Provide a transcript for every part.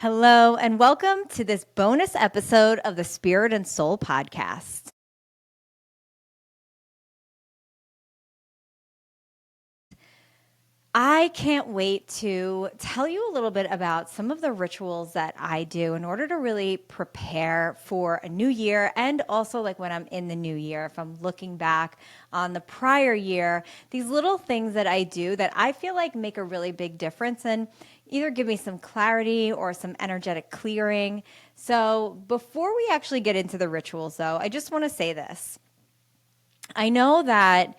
Hello, and welcome to this bonus episode of the Spirit and Soul podcast. I can't wait to tell you a little bit about some of the rituals that I do in order to really prepare for a new year, and also like when I'm in the new year, if I'm looking back on the prior year, these little things that I do that I feel like make a really big difference and either give me some clarity or some energetic clearing. So before we actually get into the rituals though, I just want to say this. I know that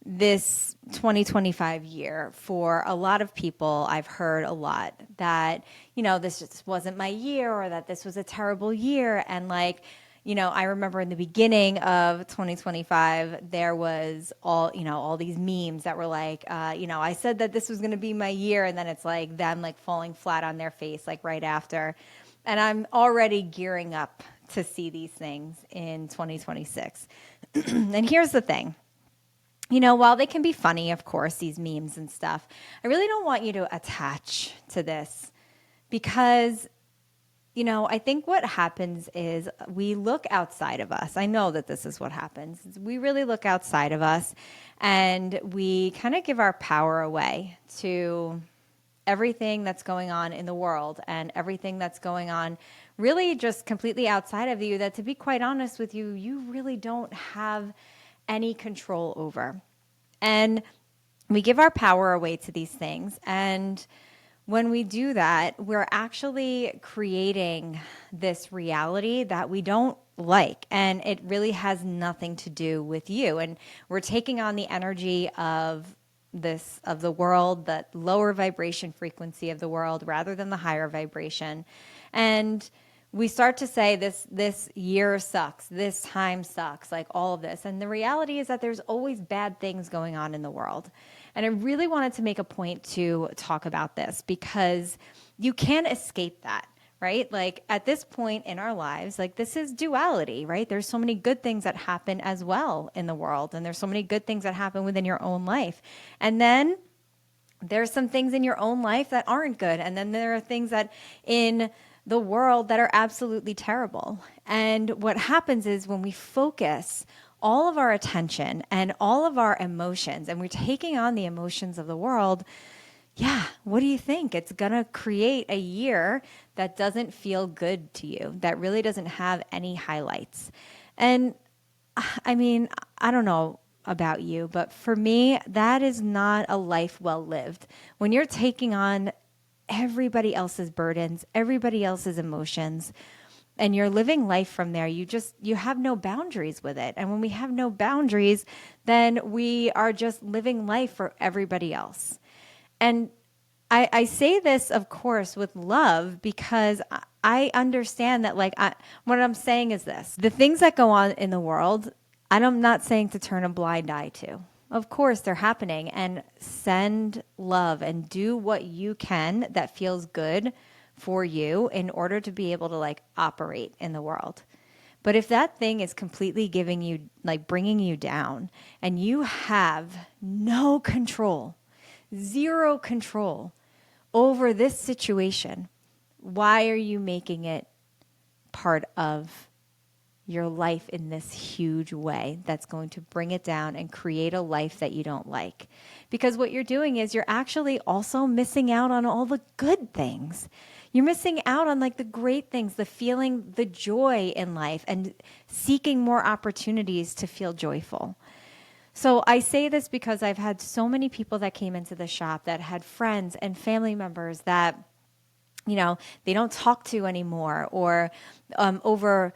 this 2025 year, for a lot of people, I've heard a lot that, this just wasn't my year, or that this was a terrible year. And I remember in the beginning of 2025, there was all these memes that were like, I said that this was going to be my year. And then it's like them like falling flat on their face, like right after. And I'm already gearing up to see these things in 2026. And here's the thing. While they can be funny, of course, these memes and stuff, I really don't want you to attach to this because, I think what happens is we look outside of us. I know that this is what happens. We really look outside of us and we kind of give our power away to everything that's going on in the world and everything that's going on really just completely outside of you that, to be quite honest with you, you really don't have any control over. And we give our power away to these things. And when we do that, we're actually creating this reality that we don't like. And it really has nothing to do with you. And we're taking on the energy of the world, that lower vibration frequency of the world rather than the higher vibration. And we start to say this year sucks, this time sucks, like all of this. And the reality is that there's always bad things going on in the world. And I really wanted to make a point to talk about this because you can't escape that, right? Like at this point in our lives, like this is duality, right? There's so many good things that happen as well in the world. And there's so many good things that happen within your own life. And then there's some things in your own life that aren't good. And then there are things that in the world that are absolutely terrible. And what happens is when we focus all of our attention and all of our emotions, and we're taking on the emotions of the world, what do you think? It's going to create a year that doesn't feel good to you, that really doesn't have any highlights. And I mean, I don't know about you, but for me, that is not a life well lived. When you're taking on everybody else's burdens, everybody else's emotions, and you're living life from there, you have no boundaries with it. And when we have no boundaries, then we are just living life for everybody else. And I say this, of course, with love because I understand that, what I'm saying is this: the things that go on in the world, I'm not saying to turn a blind eye to. Of course, they're happening, and send love and do what you can that feels good for you in order to be able to operate in the world. But if that thing is completely giving you, bringing you down, and you have no control, zero control over this situation, why are you making it part of your life in this huge way that's going to bring it down and create a life that you don't like? Because what you're doing is you're actually also missing out on all the good things. You're missing out on the great things, the feeling, the joy in life, and seeking more opportunities to feel joyful. So I say this because I've had so many people that came into the shop that had friends and family members that, they don't talk to anymore, or over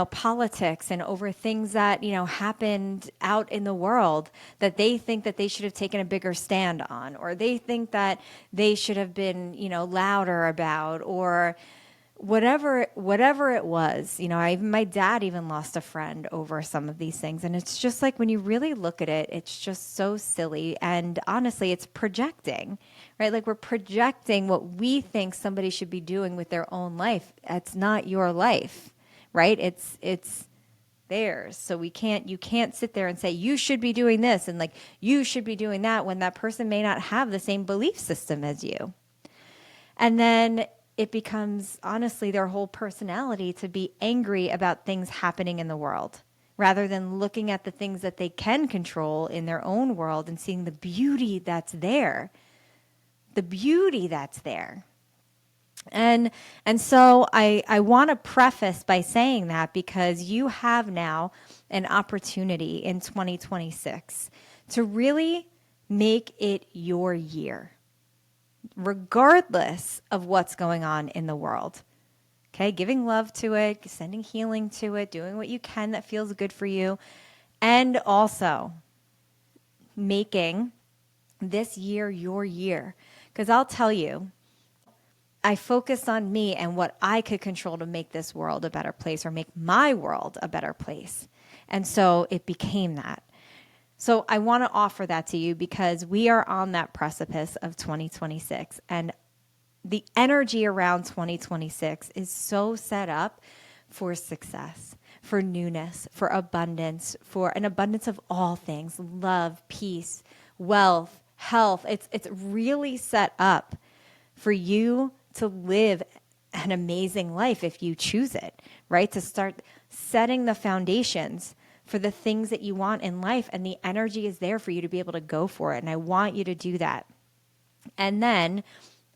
politics and over things that, happened out in the world that they think that they should have taken a bigger stand on, or they think that they should have been, louder about, or whatever it was. My dad even lost a friend over some of these things. And it's just when you really look at it, it's just so silly. And honestly, it's projecting, right? We're projecting what we think somebody should be doing with their own life. It's not your life, right? It's theirs. So you can't sit there and say you should be doing this and you should be doing that when that person may not have the same belief system as you. And then it becomes honestly their whole personality to be angry about things happening in the world rather than looking at the things that they can control in their own world and seeing the beauty that's there. The beauty that's there. And so I want to preface by saying that because you have now an opportunity in 2026 to really make it your year, regardless of what's going on in the world. Okay, giving love to it, sending healing to it, doing what you can that feels good for you, and also making this year your year. Because I'll tell you, I focused on me and what I could control to make this world a better place or make my world a better place. And so it became that. So I want to offer that to you because we are on that precipice of 2026. And the energy around 2026 is so set up for success, for newness, for abundance, for an abundance of all things, love, peace, wealth, health. It's really set up for you to live an amazing life if you choose it, right? To start setting the foundations for the things that you want in life, and the energy is there for you to be able to go for it. And I want you to do that. And then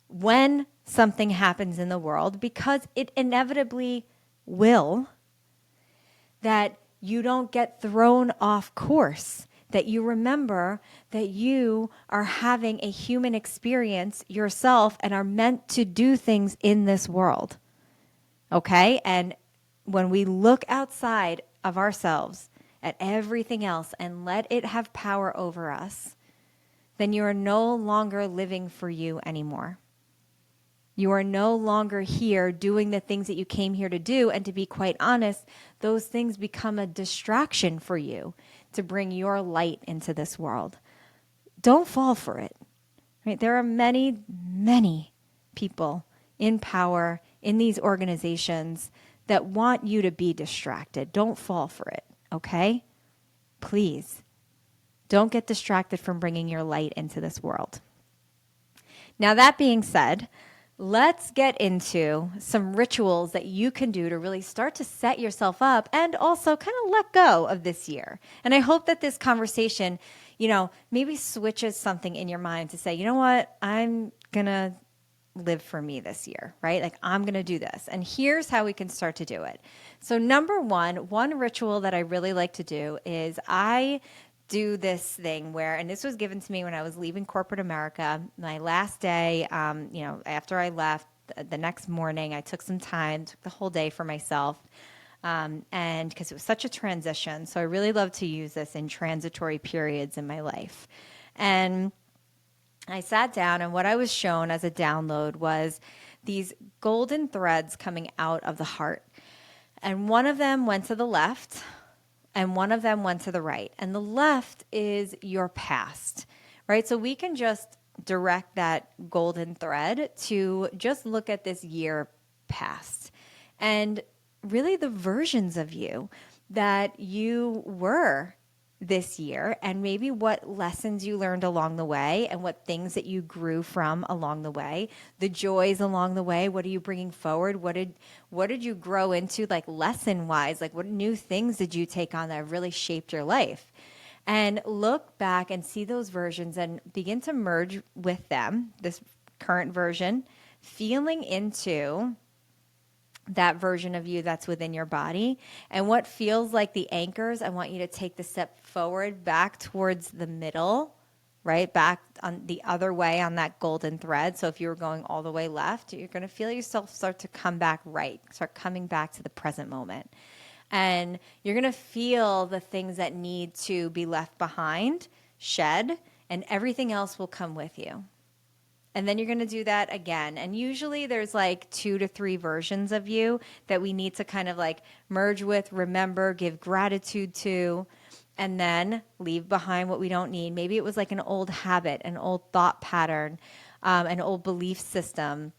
when something happens in the world, because it inevitably will, that you don't get thrown off course, that you remember that you are having a human experience yourself and are meant to do things in this world. Okay? And when we look outside of ourselves at everything else and let it have power over us, then you are no longer living for you anymore. You are no longer here doing the things that you came here to do. And to be quite honest, those things become a distraction for you to bring your light into this world. Don't fall for it. Right? There are many, many people in power in these organizations that want you to be distracted. Don't fall for it, okay? Please. Don't get distracted from bringing your light into this world. Now, that being said, let's get into some rituals that you can do to really start to set yourself up and also kind of let go of this year. And I hope that this conversation, maybe switches something in your mind to say, you know what, I'm going to live for me this year, right? Like I'm going to do this. And here's how we can start to do it. So number one ritual that I really like to do is I do this thing where, and this was given to me when I was leaving corporate America, my last day, after I left the next morning, I took some time, took the whole day for myself. And because it was such a transition. So I really love to use this in transitory periods in my life. And I sat down, and what I was shown as a download was these golden threads coming out of the heart. And one of them went to the left, and one of them went to the right. And the left is your past, right? So we can just direct that golden thread to just look at this year past and really the versions of you that you were this year, and maybe what lessons you learned along the way and what things that you grew from along the way, the joys along the way. What are you bringing forward? What did you grow into, like lesson wise? Like what new things did you take on that have really shaped your life? And look back and see those versions and begin to merge with them, this current version, feeling into that version of you that's within your body. And what feels like the anchors, I want you to take the step forward back towards the middle, right? Back on the other way on that golden thread. So if you were going all the way left, you're going to feel yourself start to come back right, start coming back to the present moment. And you're going to feel the things that need to be left behind, shed, and everything else will come with you. And then you're going to do that again. And usually there's like 2 to 3 versions of you that we need to kind of like merge with, remember, give gratitude to, and then leave behind what we don't need. Maybe it was like an old habit, an old thought pattern, an old belief system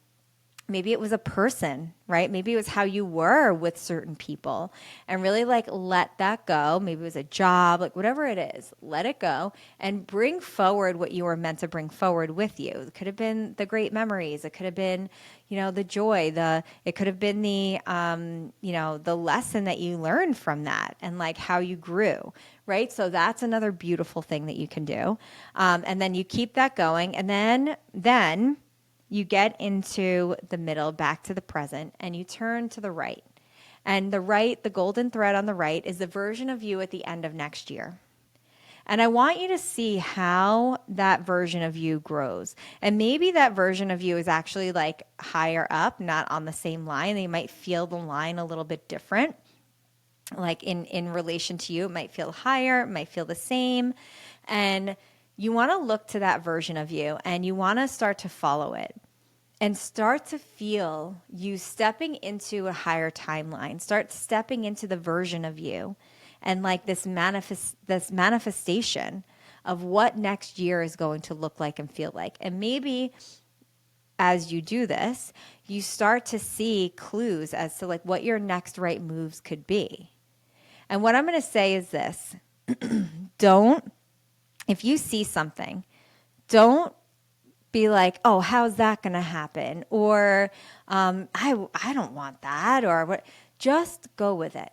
Maybe it was a person, right? Maybe it was how you were with certain people, and really like let that go. Maybe it was a job, like whatever it is, let it go and bring forward what you were meant to bring forward with you. It could have been the great memories. It could have been, the joy, it could have been the lesson that you learned from that and like how you grew, right? So that's another beautiful thing that you can do. And then you keep that going. And then you get into the middle, back to the present, and you turn to the right. And the golden thread on the right is the version of you at the end of next year. And I want you to see how that version of you grows. And maybe that version of you is actually like higher up, not on the same line. They might feel the line a little bit different. Like in relation to you, it might feel higher, it might feel the same. And you want to look to that version of you and you want to start to follow it and start to feel you stepping into a higher timeline. Start stepping into the version of you and like this manifestation of what next year is going to look like and feel like. And maybe as you do this, you start to see clues as to like what your next right moves could be. And what I'm going to say is this. If you see something, don't be like, oh, how's that going to happen? Or I don't want that. Or what? Just go with it,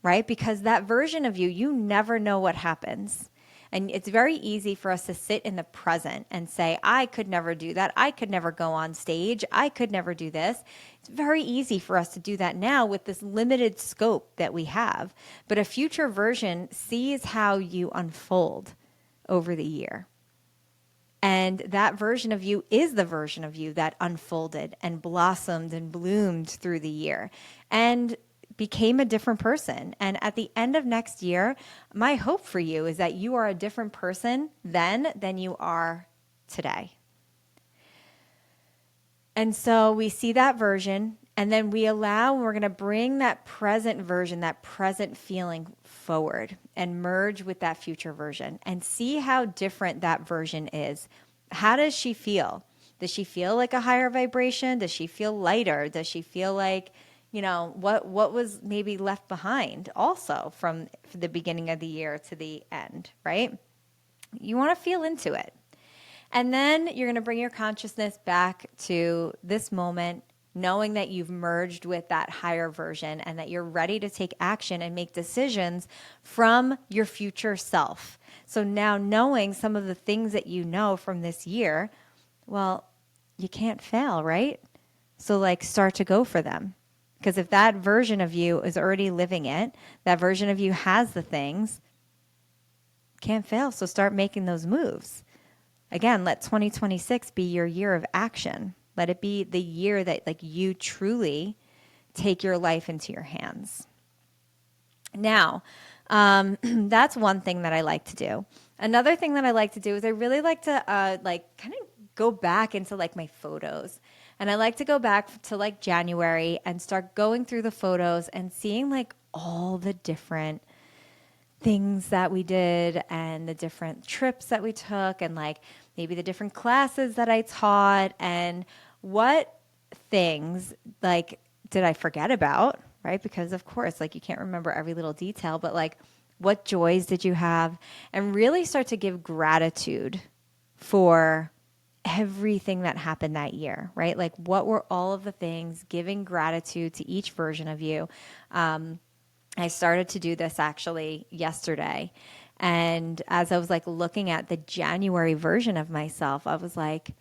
right? Because that version of you, you never know what happens. And it's very easy for us to sit in the present and say, I could never do that. I could never go on stage. I could never do this. It's very easy for us to do that now with this limited scope that we have. But a future version sees how you unfold over the year. And that version of you is the version of you that unfolded and blossomed and bloomed through the year and became a different person. And at the end of next year, my hope for you is that you are a different person then than you are today. And so we see that version, and then we're going to bring that present version, that present feeling forward and merge with that future version and see how different that version is. How does she feel? Does she feel like a higher vibration? Does she feel lighter? Does she feel like, what was maybe left behind also from the beginning of the year to the end, right? You want to feel into it. And then you're going to bring your consciousness back to this moment, knowing that you've merged with that higher version and that you're ready to take action and make decisions from your future self. So now knowing some of the things that you know from this year, well, you can't fail, right? So like start to go for them. Because if that version of you is already living it, that version of you has the things, can't fail. So start making those moves. Again, let 2026 be your year of action. Let it be the year that like you truly take your life into your hands. Now, that's one thing that I like to do. Another thing that I like to do is I really like to kind of go back into like my photos. And I like to go back to like January and start going through the photos and seeing like all the different things that we did and the different trips that we took and like maybe the different classes that I taught and what things like did I forget about, right? Because of course, like you can't remember every little detail, but like what joys did you have? And really start to give gratitude for everything that happened that year, right? Like what were all of the things, giving gratitude to each version of you. I started to do this actually yesterday. And as I was like looking at the January version of myself, I was like,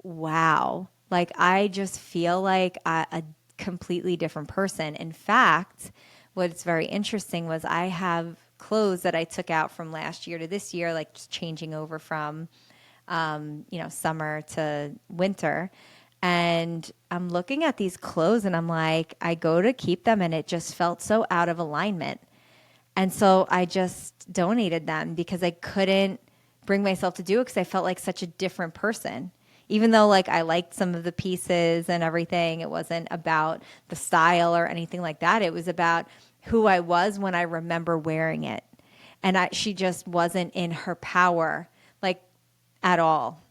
wow, like I just feel like a completely different person. In fact, what's very interesting was I have clothes that I took out from last year to this year, like just changing over from, summer to winter. And I'm looking at these clothes and I'm like, I go to keep them and it just felt so out of alignment. And so I just donated them because I couldn't bring myself to do it because I felt like such a different person. Even though like I liked some of the pieces and everything, it wasn't about the style or anything like that. It was about who I was when I remember wearing it. And she just wasn't in her power, like at all.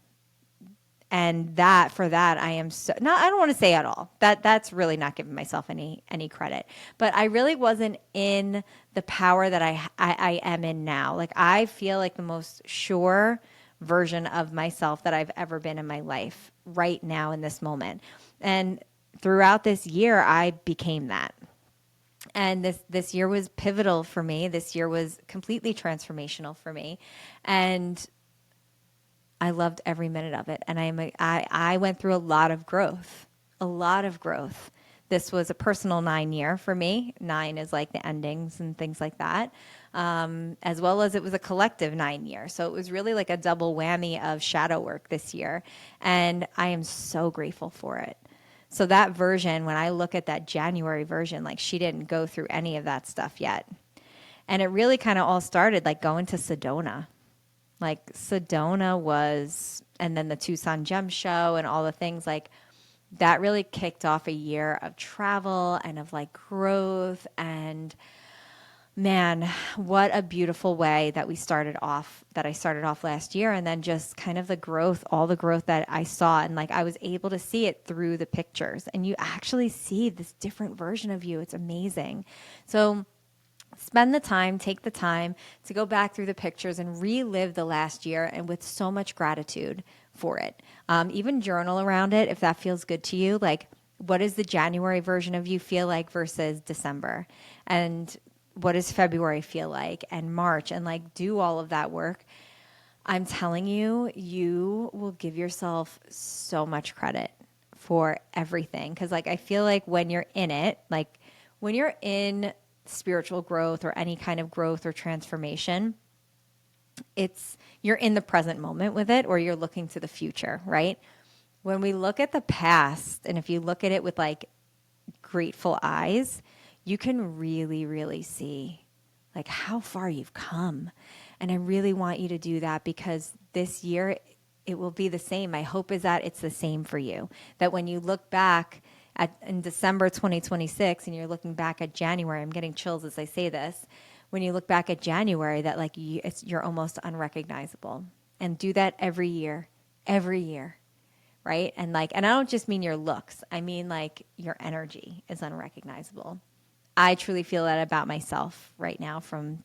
And that for that I am so no, I don't want to say at all that's really not giving myself any credit, but I really wasn't in the power that I am in now. Like I feel like the most sure version of myself that I've ever been in my life right now in this moment. And throughout this year I became that. And this year was pivotal for me. This year was completely transformational for me. And I loved every minute of it. And I went through a lot of growth, a lot of growth. This was a personal 9 year for me. 9 is like the endings and things like that. As well as it was a collective 9 year. So it was really like a double whammy of shadow work this year. And I am so grateful for it. So that version, when I look at that January version, like she didn't go through any of that stuff yet. And it really kind of all started like going to Sedona. Like Sedona was, and then the Tucson Gem Show and all the things like that really kicked off a year of travel and of like growth. And man, what a beautiful way that I started off last year. And then just kind of the growth, all the growth that I saw. And like I was able to see it through the pictures, and you actually see this different version of you. It's amazing. So spend the time, take the time to go back through the pictures and relive the last year, and with so much gratitude for it. Even journal around it if that feels good to you. Like, what does the January version of you feel like versus December? And what does February feel like, and March? And like do all of that work. I'm telling you, you will give yourself so much credit for everything. Because like I feel like when you're in it, like when you're in spiritual growth or any kind of growth or transformation, you're in the present moment with it, or you're looking to the future, right? When we look at the past, and if you look at it with like grateful eyes, you can really, really see like how far you've come. And I really want you to do that, because this year it will be the same. My hope is that it's the same for you, that when you look back in December 2026 and you're looking back at January, I'm getting chills as I say this, when you look back at January, that like you're almost unrecognizable. And do that every year, right? And I don't just mean your looks. I mean like your energy is unrecognizable. I truly feel that about myself right now, from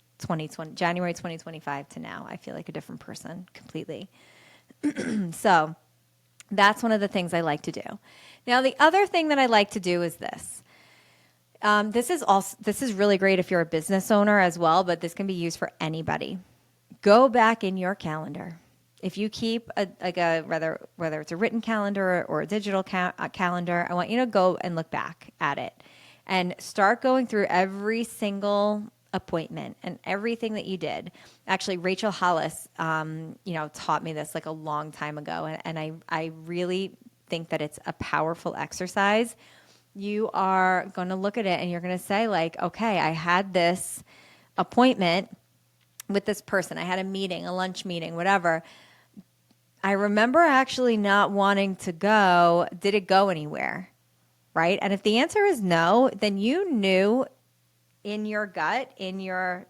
January 2025 to now. I feel like a different person completely. So that's one of the things I like to do. Now, the other thing that I like to do is this. This is really great if you're a business owner as well, but this can be used for anybody. Go back in your calendar. If you keep whether it's a written calendar or a digital calendar, I want you to go and look back at it and start going through every single appointment and everything that you did. Actually, Rachel Hollis, taught me this like a long time ago, and I really think that it's a powerful exercise. You are going to look at it and you're going to say like, okay, I had this appointment with this person. I had a meeting, a lunch meeting, whatever. I remember actually not wanting to go. Did it go anywhere? Right? And if the answer is no, then you knew in your gut, in your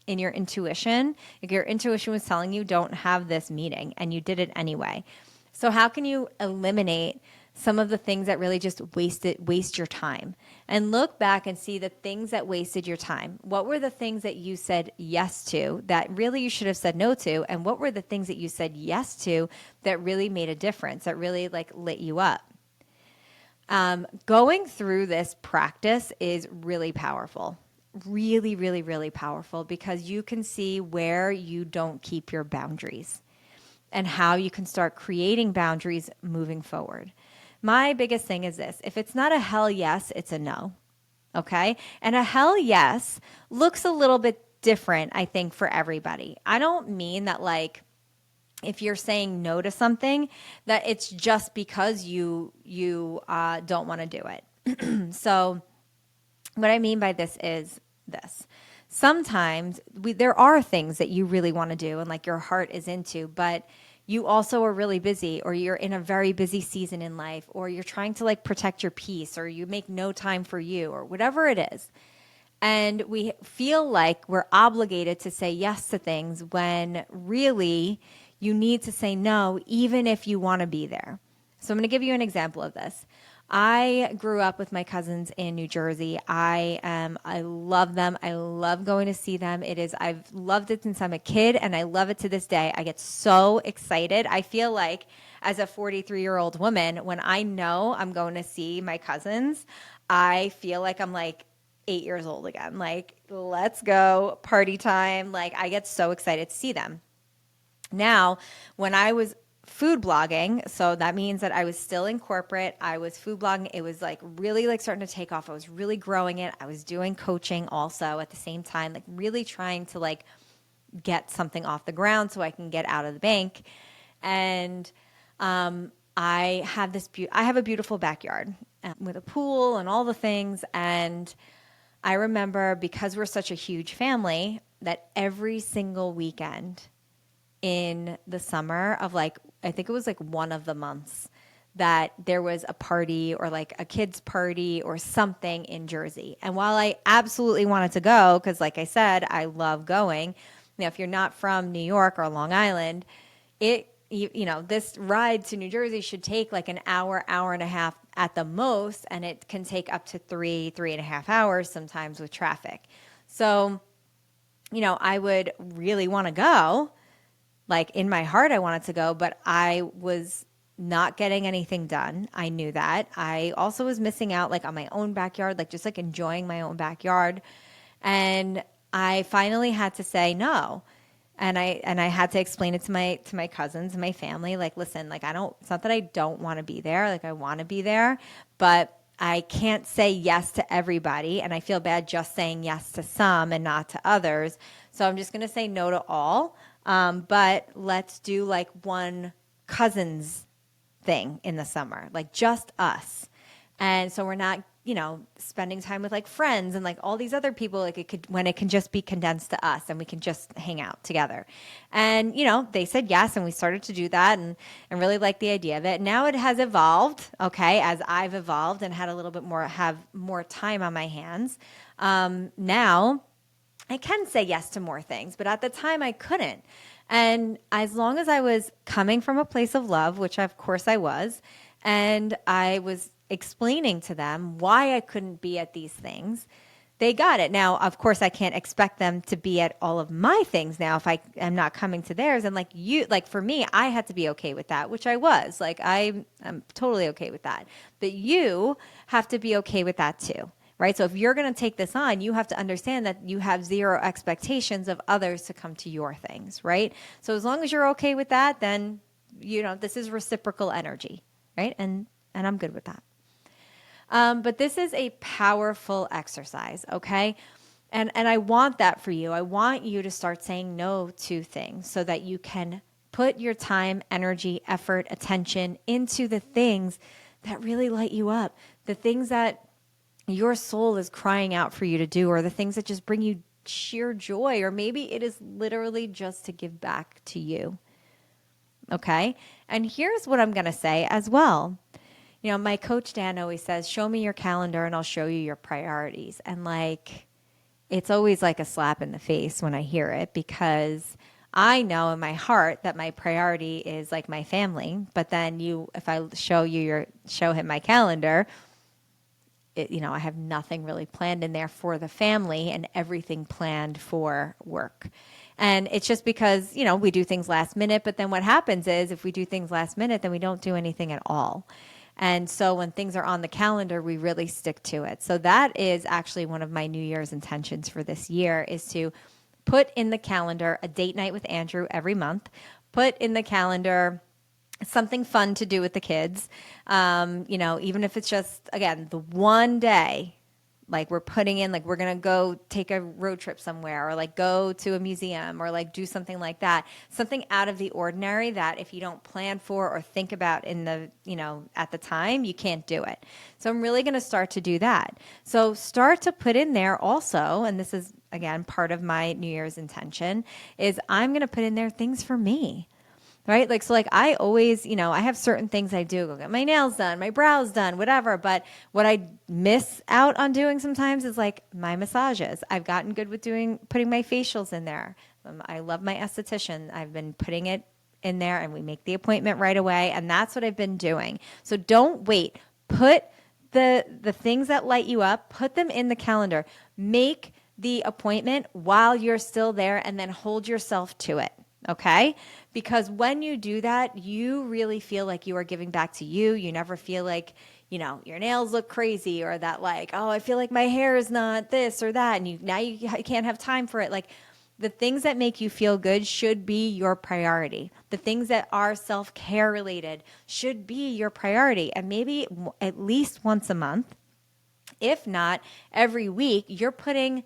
intuition, if your intuition was telling you don't have this meeting and you did it anyway. So how can you eliminate some of the things that really just waste your time, and look back and see the things that wasted your time? What were the things that you said yes to that really you should have said no to? And what were the things that you said yes to that really made a difference, that really like lit you up? Going through this practice is really powerful. Really, really, really powerful, because you can see where you don't keep your boundaries and how you can start creating boundaries moving forward. My biggest thing is this: if it's not a hell yes, it's a no. Okay? And a hell yes looks a little bit different, I think, for everybody. I don't mean that like if you're saying no to something, that it's just because you don't want to do it. So what I mean by this is this. Sometimes there are things that you really want to do and like your heart is into, but you also are really busy, or you're in a very busy season in life, or you're trying to like protect your peace, or you make no time for you, or whatever it is. And we feel like we're obligated to say yes to things when really you need to say no, even if you want to be there. So I'm going to give you an example of this. I grew up with my cousins in New Jersey. I love them. I love going to see them. I've loved it since I'm a kid, and I love it to this day. I get so excited. I feel like as a 43-year-old woman, when I know I'm going to see my cousins, I feel like I'm like 8 years old again. Like, let's go, party time. Like, I get so excited to see them. Now, when I was food blogging, so that means that I was still in corporate, I was food blogging. It was like really like starting to take off. I was really growing it. I was doing coaching also at the same time, like really trying to like get something off the ground so I can get out of the bank. And I have a beautiful backyard with a pool and all the things. And I remember, because we're such a huge family, that every single weekend in the summer of like, I think it was like one of the months, that there was a party or like a kid's party or something in Jersey. And while I absolutely wanted to go, because like I said, I love going, if you're not from New York or Long Island, this ride to New Jersey should take like an hour, hour and a half at the most, and it can take up to 3.5 hours sometimes with traffic. So, I would really want to go. Like, in my heart, I wanted to go, but I was not getting anything done. I knew that. I also was missing out like on my own backyard, like just like enjoying my own backyard. And I finally had to say no. And I had to explain it to my cousins and my family, like, listen, like, it's not that I don't want to be there. Like, I want to be there, but I can't say yes to everybody. And I feel bad just saying yes to some and not to others. So I'm just going to say no to all. But let's do like one cousins thing in the summer, like just us. And so we're not, spending time with like friends and like all these other people, like when it can just be condensed to us and we can just hang out together. And, they said yes, and we started to do that and really like the idea of it. Now it has evolved, okay, as I've evolved and had have more time on my hands. Now I can say yes to more things, but at the time I couldn't. And as long as I was coming from a place of love, which of course I was, and I was explaining to them why I couldn't be at these things, they got it. Now, of course, I can't expect them to be at all of my things now if I am not coming to theirs. And for me, I had to be okay with that, which I was. Like, I'm totally okay with that. But you have to be okay with that too. Right? So if you're going to take this on, you have to understand that you have zero expectations of others to come to your things, right? So as long as you're okay with that, then, this is reciprocal energy, right? And I'm good with that. But this is a powerful exercise, okay? And I want that for you. I want you to start saying no to things so that you can put your time, energy, effort, attention into the things that really light you up, the things that your soul is crying out for you to do, or the things that just bring you sheer joy, or maybe it is literally just to give back to you. Okay? And here's what I'm going to say as well. My coach Dan always says, show me your calendar and I'll show you your priorities. And like, it's always like a slap in the face when I hear it, because I know in my heart that my priority is like my family. But then if I show him my calendar, I have nothing really planned in there for the family and everything planned for work. And it's just because, we do things last minute, but then what happens is if we do things last minute, then we don't do anything at all. And so when things are on the calendar, we really stick to it. So that is actually one of my New Year's intentions for this year, is to put in the calendar a date night with Andrew every month, put in the calendar something fun to do with the kids. Even if it's just, again, the one day, like we're putting in, like we're going to go take a road trip somewhere, or like go to a museum, or like do something like that. Something out of the ordinary that if you don't plan for or think about in the, at the time, you can't do it. So I'm really going to start to do that. So start to put in there also, and this is, again, part of my New Year's intention, is I'm going to put in there things for me. Right? I always, I have certain things I do. Go get my nails done, my brows done, whatever. But what I miss out on doing sometimes is like my massages. I've gotten good with putting my facials in there. I love my esthetician. I've been putting it in there and we make the appointment right away. And that's what I've been doing. So don't wait. Put the things that light you up, put them in the calendar. Make the appointment while you're still there and then hold yourself to it. Okay? Because when you do that, you really feel like you are giving back to you. You never feel like, your nails look crazy or that like, oh, I feel like my hair is not this or that. And you can't have time for it. Like the things that make you feel good should be your priority. The things that are self-care related should be your priority. And maybe at least once a month, if not every week, you're putting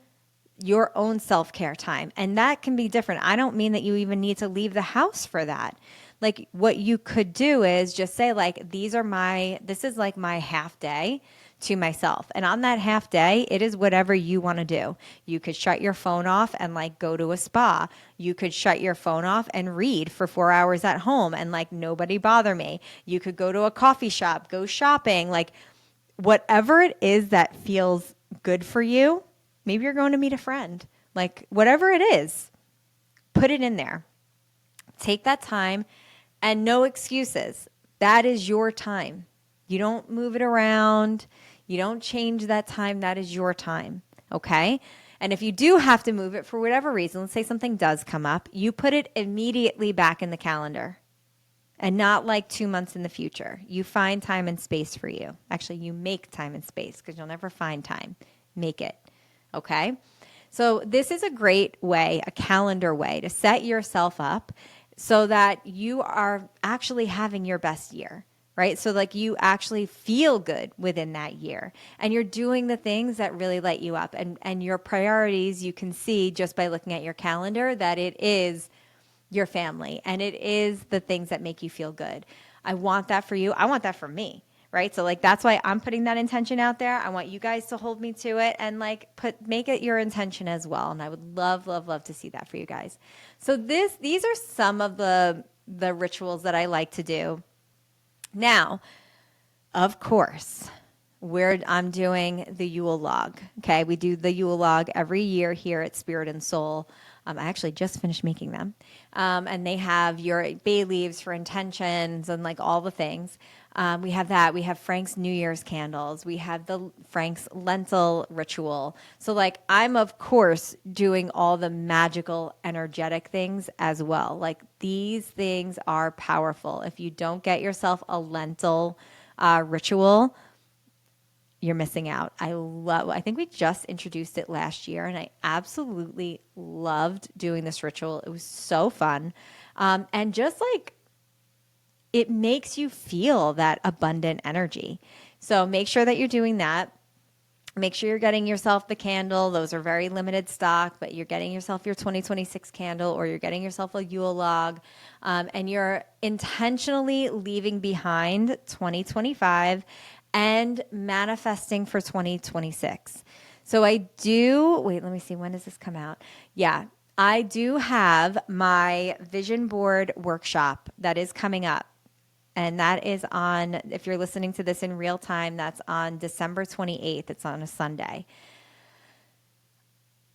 your own self-care time. And that can be different. I don't mean that you even need to leave the house for that. Like what you could do is just say like, this is like my half day to myself. And on that half day, it is whatever you want to do. You could shut your phone off and like go to a spa. You could shut your phone off and read for 4 hours at home and like nobody bother me. You could go to a coffee shop, go shopping, like whatever it is that feels good for you. Maybe you're going to meet a friend. Like whatever it is, put it in there. Take that time and no excuses. That is your time. You don't move it around. You don't change that time. That is your time. Okay? And if you do have to move it for whatever reason, let's say something does come up, you put it immediately back in the calendar and not like 2 months in the future. You find time and space for you. Actually, you make time and space because you'll never find time. Make it. Okay? So this is a great way, a calendar way to set yourself up so that you are actually having your best year, right? So like you actually feel good within that year and you're doing the things that really light you up and your priorities, you can see just by looking at your calendar that it is your family and it is the things that make you feel good. I want that for you. I want that for me. Right. So like, that's why I'm putting that intention out there. I want you guys to hold me to it and like make it your intention as well. And I would love, love, love to see that for you guys. So these are some of the rituals that I like to do. Now, of course, I'm doing the Yule log. Okay. We do the Yule log every year here at Spirit and Soul. I actually just finished making them. And they have your bay leaves for intentions and like all the things. We have that. We have Frank's New Year's candles. We have the Frank's lentil ritual. So like I'm of course doing all the magical energetic things as well. Like these things are powerful. If you don't get yourself a lentil ritual, you're missing out. I think we just introduced it last year and I absolutely loved doing this ritual. It was so fun. And just like it makes you feel that abundant energy. So make sure that you're doing that. Make sure you're getting yourself the candle. Those are very limited stock, but you're getting yourself your 2026 candle or you're getting yourself a Yule log. And you're intentionally leaving behind 2025 and manifesting for 2026. So let me see, when does this come out? Yeah, I do have my vision board workshop that is coming up. And that is on, if you're listening to this in real time, that's on December 28th. It's on a Sunday.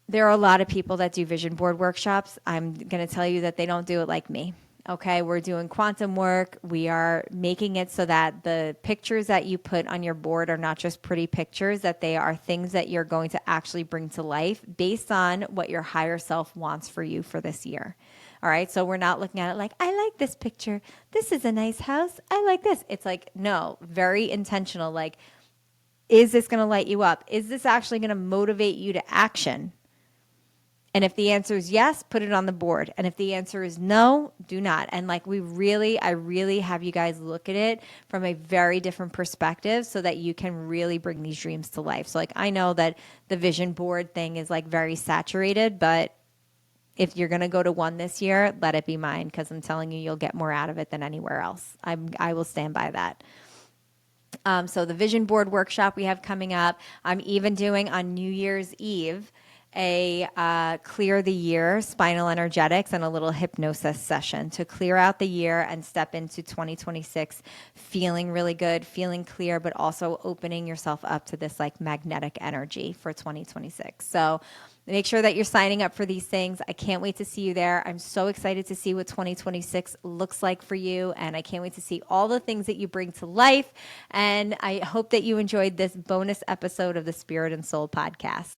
There are a lot of people that do vision board workshops. I'm going to tell you that they don't do it like me. Okay, we're doing quantum work. We are making it so that the pictures that you put on your board are not just pretty pictures, that they are things that you're going to actually bring to life based on what your higher self wants for you for this year. All right, so we're not looking at it like, I like this picture. This is a nice house. I like this. It's like, no, very intentional. Like, is this going to light you up? Is this actually going to motivate you to action? And if the answer is yes, put it on the board. And if the answer is no, do not. And like I really have you guys look at it from a very different perspective so that you can really bring these dreams to life. So like I know that the vision board thing is like very saturated, but if you're going to go to one this year, let it be mine because I'm telling you, you'll get more out of it than anywhere else. I will stand by that. So the vision board workshop we have coming up, I'm even doing on New Year's Eve a clear the year spinal energetics and a little hypnosis session to clear out the year and step into 2026 feeling really good, feeling clear, but also opening yourself up to this like magnetic energy for 2026. So Make sure that you're signing up for these things. I can't wait to see you there. I'm so excited to see what 2026 looks like for you. And I can't wait to see all the things that you bring to life. And I hope that you enjoyed this bonus episode of the Spirit and Soul podcast.